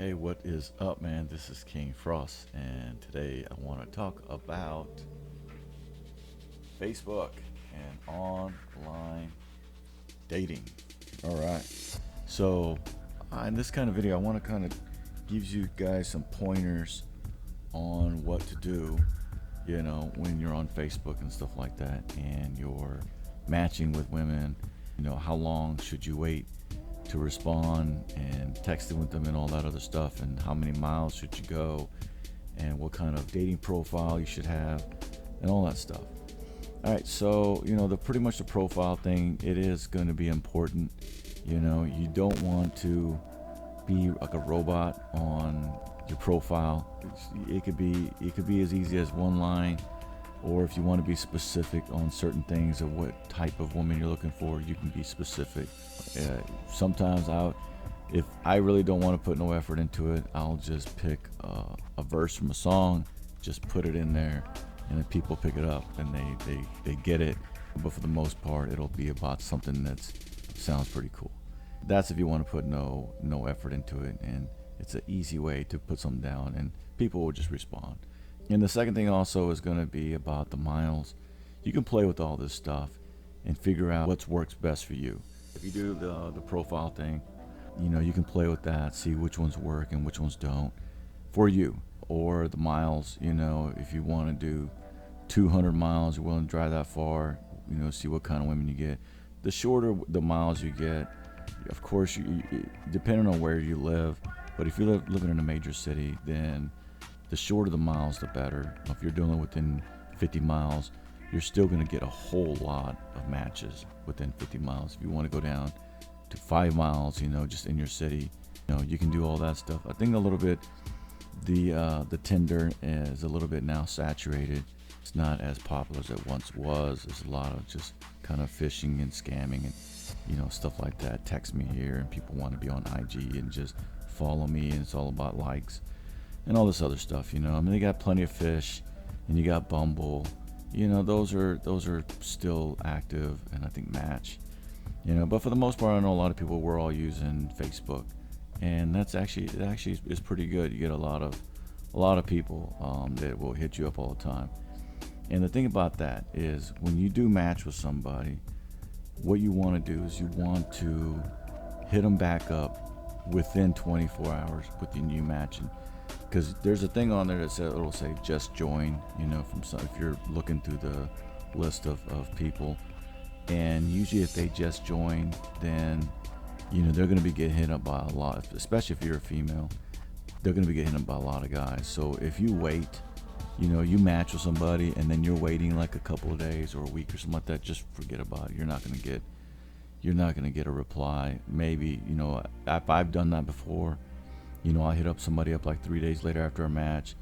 Hey, what is up, man? This is King Frost, and today I want to talk about Facebook and online dating. All right. So, in this kind of video, I want to kind of give you guys some pointers on what to do, when you're on Facebook and stuff like that, and you're matching with women. How long should you wait to respond and texting with them and all that other stuff, and how many miles should you go, and what kind of dating profile you should have, and all that stuff. All right, so pretty much the profile thing, it is going to be important. You don't want to be like a robot on your profile. It could be as easy as one line, or if you want to be specific on certain things of what type of woman you're looking for, you can be specific. Sometimes if I really don't want to put no effort into it, I'll just pick a verse from a song, just put it in there, and then people pick it up and they get it. But for the most part, it'll be about something that sounds pretty cool. That's if you want to put no effort into it, and it's an easy way to put something down and people will just respond. And the second thing also is going to be about the miles. You can play with all this stuff and figure out what works best for you. If you do the profile thing, you can play with that, see which ones work and which ones don't for you. Or the miles, if you want to do 200 miles, you're willing to drive that far, see what kind of women you get. The shorter the miles you get, of course, depending on where you live, but if you're living in a major city, then the shorter the miles, the better. If you're doing it within 50 miles, you're still going to get a whole lot of matches within 50 miles. If you want to go down to 5 miles, just in your city, you can do all that stuff. I think a little bit, the Tinder is a little bit now saturated. It's not as popular as it once was. There's a lot of just kind of phishing and scamming and, stuff like that. Text me here, and people want to be on IG and just follow me, and it's all about likes and all this other stuff. They got plenty of fish, and you got Bumble. Those are still active, and I think Match. But for the most part, I know a lot of people, we're all using Facebook, and it actually is pretty good. You get a lot of people that will hit you up all the time. And the thing about that is, when you do match with somebody, what you want to do is you want to hit them back up within 24 hours with your new matching. Because there's a thing on there that it'll say just join, if you're looking through the list of people. And usually if they just join, then they're going to be getting hit up by a lot, especially if you're a female. They're going to be getting hit up by a lot of guys. So if you wait, you match with somebody and then you're waiting like a couple of days or a week or something like that, just forget about it. You're not going to get a reply. Maybe, if I've done that before, I hit up somebody up like 3 days later after a match,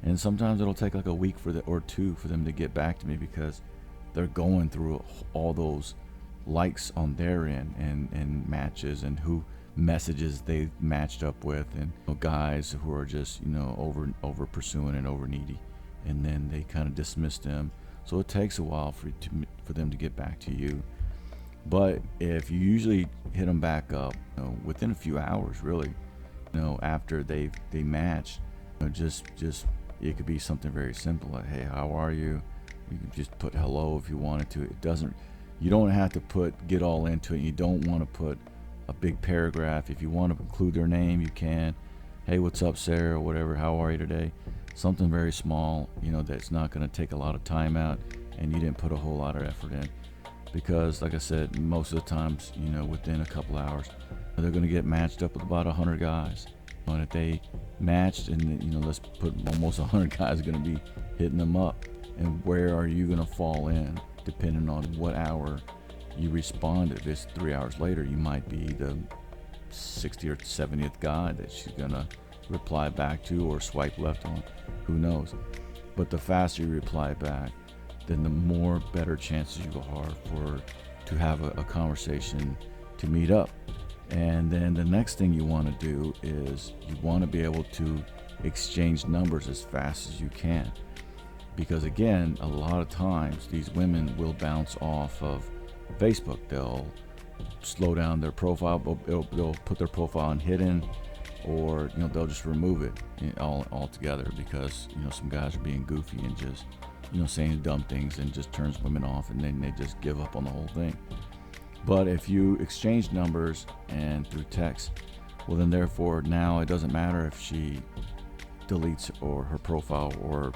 and sometimes it'll take like a week or two for them to get back to me, because they're going through all those likes on their end and matches and who messages they matched up with, and guys who are just over pursuing and over needy, and then they kind of dismiss them. So it takes a while for them to get back to you. But if you usually hit them back up within a few hours, really, after they match, just it could be something very simple like, hey, how are you? You can just put hello if you wanted to. You don't have to get all into it. You don't want to put a big paragraph. If you want to include their name, you can. Hey, what's up, Sarah, or whatever, how are you today? Something very small, that's not going to take a lot of time out, and you didn't put a whole lot of effort in. Because like I said, most of the times, within a couple hours, they're going to get matched up with about 100 guys. And if they matched, and let's put almost 100 guys are going to be hitting them up. And where are you going to fall in, depending on what hour you responded? If it's 3 hours later, you might be the 60th or 70th guy that she's going to reply back to or swipe left on. Who knows? But the faster you reply back, then the more better chances you are to have a conversation, to meet up. And then the next thing you want to do is you want to be able to exchange numbers as fast as you can. Because again, a lot of times these women will bounce off of Facebook. They'll slow down their profile, they'll put their profile on hidden, or they'll just remove it altogether because some guys are being goofy and just saying dumb things and just turns women off, and then they just give up on the whole thing. But if you exchange numbers and through text, well then therefore now it doesn't matter if she deletes or her profile or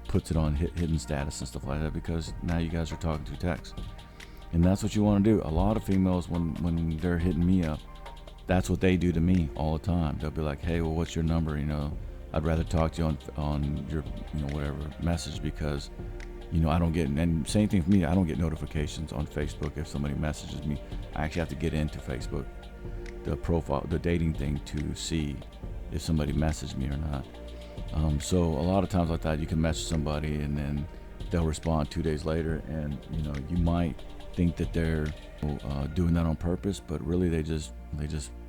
puts it on hidden status and stuff like that, because now you guys are talking through text. And that's what you want to do. A lot of females, when they're hitting me up, that's what they do to me all the time. They'll be like, hey, well, what's your number? I'd rather talk to you on your whatever message, because I don't get, and same thing for me, I don't get notifications on Facebook if somebody messages me. I actually have to get into Facebook, the profile, the dating thing, to see if somebody messaged me or not. So a lot of times like that, you can message somebody and then they'll respond 2 days later, and you might think that they're doing that on purpose, but really they just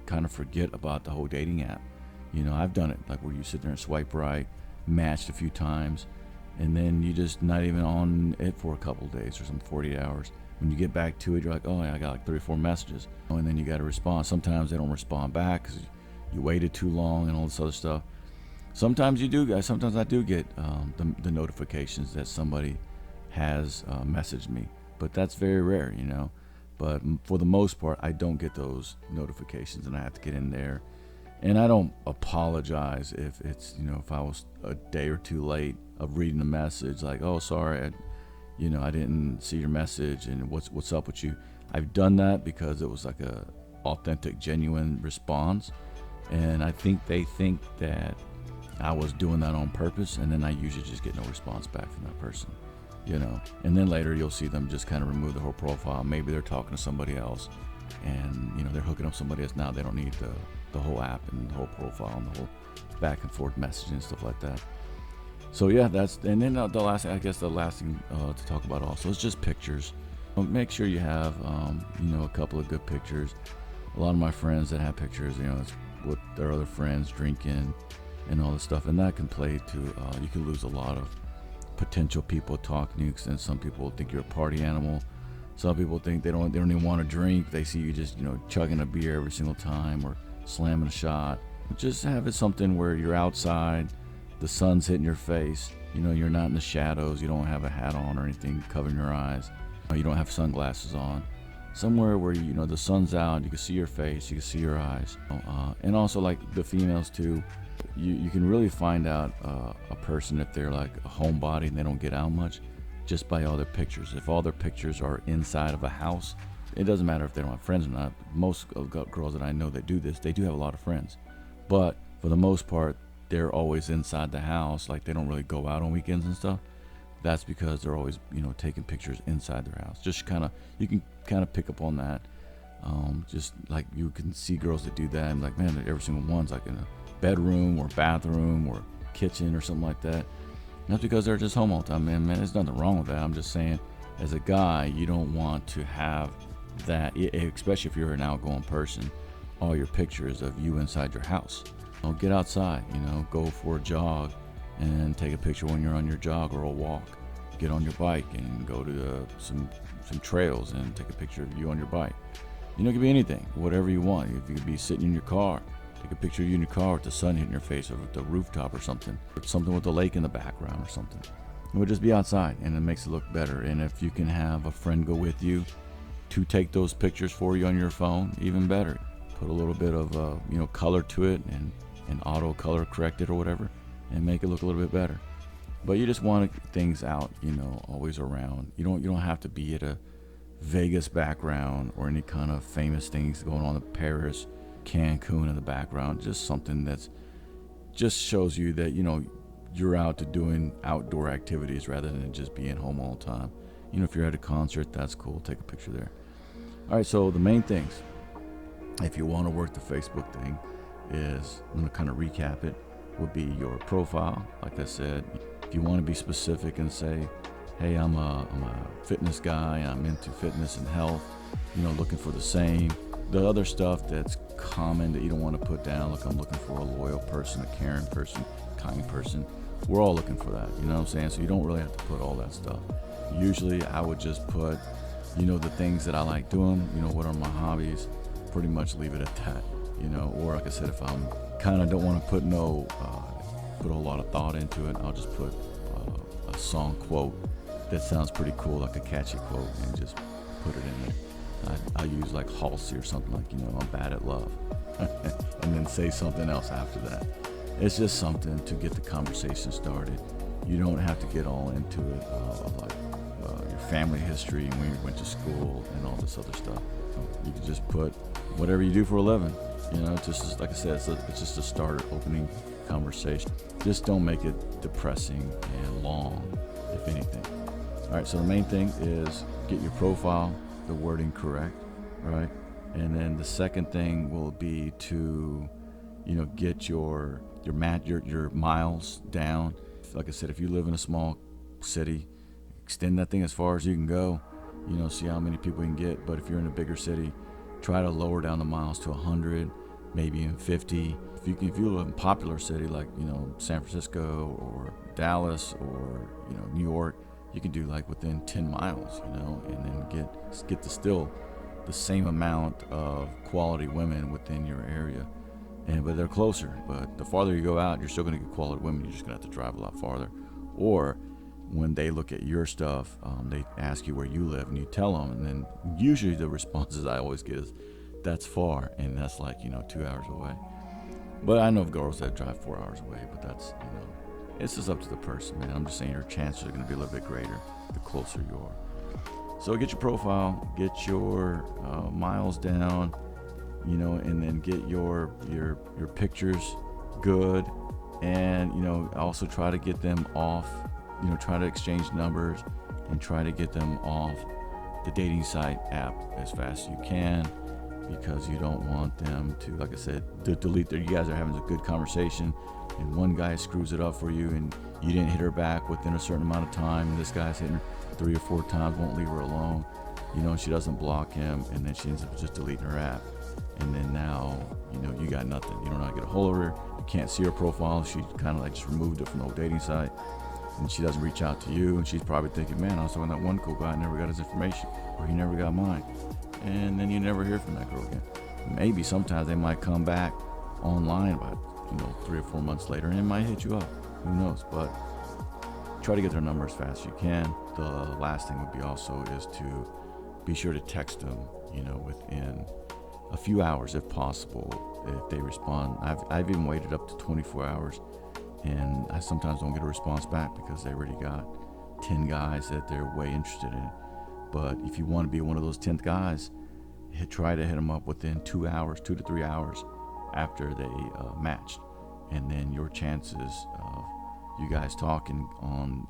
kind of forget about the whole dating app. I've done it, like where you sit there and swipe right, matched a few times, and then you just not even on it for a couple of days or some 48 hours. When you get back to it, you're like, oh, I got like 3 or 4 messages, and then you got to respond. Sometimes they don't respond back because you waited too long and all this other stuff. Sometimes you do, guys. Sometimes I do get the notifications that somebody has messaged me, but that's very rare, But for the most part, I don't get those notifications, and I have to get in there. And I don't apologize if it's, if I was a day or two late of reading the message, like, oh, sorry, I didn't see your message, and what's up with you. I've done that because it was like a authentic, genuine response, and I think they think that I was doing that on purpose, and then I usually just get no response back from that person, and then later you'll see them just kind of remove the whole profile. Maybe they're talking to somebody else, and they're hooking up somebody else. Now they don't need the whole app and the whole profile and the whole back and forth messaging and stuff like that. So yeah, and then the last thing to talk about also is just pictures. Make sure you have a couple of good pictures. A lot of my friends that have pictures, it's with their other friends drinking and all this stuff, and that can play to you can lose a lot of potential people talking to you, and some people think you're a party animal. Some people think they don't even want to drink. They see you just chugging a beer every single time or slamming a shot. Just have it something where you're outside, the sun's hitting your face, you're not in the shadows, you don't have a hat on or anything covering your eyes, you don't have sunglasses on. Somewhere where the sun's out, you can see your face, you can see your eyes. And also, like the females too, you can really find out a person if they're like a homebody and they don't get out much just by all their pictures. If all their pictures are inside of a house, it doesn't matter if they don't have friends or not. Most girls that I know that do this, they do have a lot of friends, but for the most part, they're always inside the house. Like they don't really go out on weekends and stuff. That's because they're always, taking pictures inside their house. Just you can kind of pick up on that. Just like you can see girls that do that, and like, man, every single one's like in a bedroom or bathroom or kitchen or something like that. That's because they're just home all the time, man. There's nothing wrong with that. I'm just saying, as a guy, you don't want to have that, especially if you're an outgoing person, all your pictures of you inside your house. Get outside, go for a jog and take a picture when you're on your jog or a walk. Get on your bike and go to some trails and take a picture of you on your bike. It could be anything, whatever you want. If you could be sitting in your car, take a picture of you in your car with the sun hitting your face, or with the rooftop or something with the lake in the background or something. It would just be outside, and it makes it look better. And if you can have a friend go with you to take those pictures for you on your phone, even better. Put a little bit of color to it and auto color correct it or whatever, and make it look a little bit better. But you just want things out, always around. You don't have to be at a Vegas background or any kind of famous things going on in Paris, Cancun in the background. Just something that's just shows you that you're out to doing outdoor activities rather than just being home all the time. If you're at a concert, that's cool. Take a picture there. All right, so the main things, if you want to work the Facebook thing, is, I'm going to kind of recap it, would be your profile. Like I said, if you want to be specific and say, hey, I'm a fitness guy, I'm into fitness and health, looking for the same. The other stuff that's common that you don't want to put down, like I'm looking for a loyal person, a caring person, kind person. We're all looking for that, you know what I'm saying? So you don't really have to put all that stuff. Usually I would just put, the things that I like doing, what are my hobbies, pretty much leave it at that. or like I said, if I'm kind of don't want to put put a whole lot of thought into it, I'll just put a song quote that sounds pretty cool, like a catchy quote, and just put it in there. I'll use like Halsey or something like, I'm bad at love, and then say something else after that. It's just something to get the conversation started. You don't have to get all into it of like your family history and when you went to school and all this other stuff. You can just put whatever you do for a living. Just like I said, it's just a starter opening conversation. Just don't make it depressing and long, if anything. All right, so the main thing is get your profile, the wording correct, right? And then the second thing will be to, get your miles down. Like I said, if you live in a small city, extend that thing as far as you can go. See how many people you can get. But if you're in a bigger city, try to lower down the miles to 100, maybe even 50. If you live in a popular city like San Francisco or Dallas or New York, you can do like within 10 miles, and then get the same amount of quality women within your area. But they're closer. But the farther you go out, you're still going to get quality women. You're just going to have to drive a lot farther. Or when they look at your stuff, they ask you where you live, and you tell them. And then usually the responses I always get is, "That's far," and that's like 2 hours away. But I know of girls that drive 4 hours away. But that's it's just up to the person, man. I'm just saying your chances are going to be a little bit greater the closer you are. So get your profile, get your miles down, and then get your pictures good, and also try to get them off. Try to exchange numbers and try to get them off the dating site app as fast as you can, because you don't want them to, like I said, to delete you guys are having a good conversation and one guy screws it up for you and you didn't hit her back within a certain amount of time, and this guy's hitting her 3 or 4 times, won't leave her alone, and she doesn't block him, and then she ends up just deleting her app, and then now you got nothing. You don't know how to get a hold of her, you can't see her profile, she kind of like just removed it from the old dating site, and she doesn't reach out to you, and she's probably thinking, man, I was talking to that one cool guy, I never got his information, or he never got mine, and then you never hear from that girl again. Maybe sometimes they might come back online about 3 or 4 months later, and it might hit you up, who knows. But try to get their number as fast as you can. The last thing would be also is to be sure to text them within a few hours if possible. If they respond, I've even waited up to 24 hours, and I sometimes don't get a response back because they already got 10 guys that they're way interested in. But if you want to be one of those 10th guys, try to hit them up within 2 to 3 hours after they matched, and then your chances of you guys talking on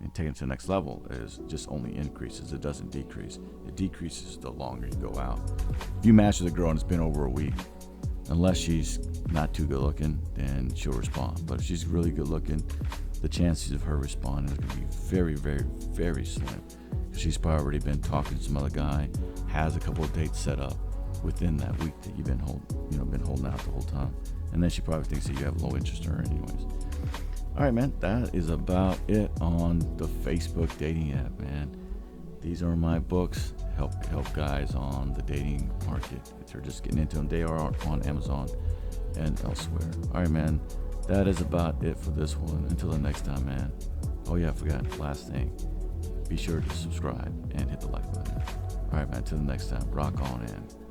and taking it to the next level is just only increases. It doesn't decrease. It decreases the longer you go out. If you match with a girl and it's been over a week, unless she's not too good looking, then she'll respond. But if she's really good looking, the chances of her responding is going to be very, very, very slim. She's probably already been talking to some other guy, has a couple of dates set up within that week that you've been holding out the whole time, and then she probably thinks that you have low interest in her anyways. All right, man, that is about it on the Facebook dating app, man. These are my books, help guys on the dating market if they're just getting into them. They are on Amazon and elsewhere. All right, man, that is about it for this one. Until the next time, man. Oh yeah, I forgot, last thing, be sure to subscribe and hit the like button. All right, man, until the next time, rock on in.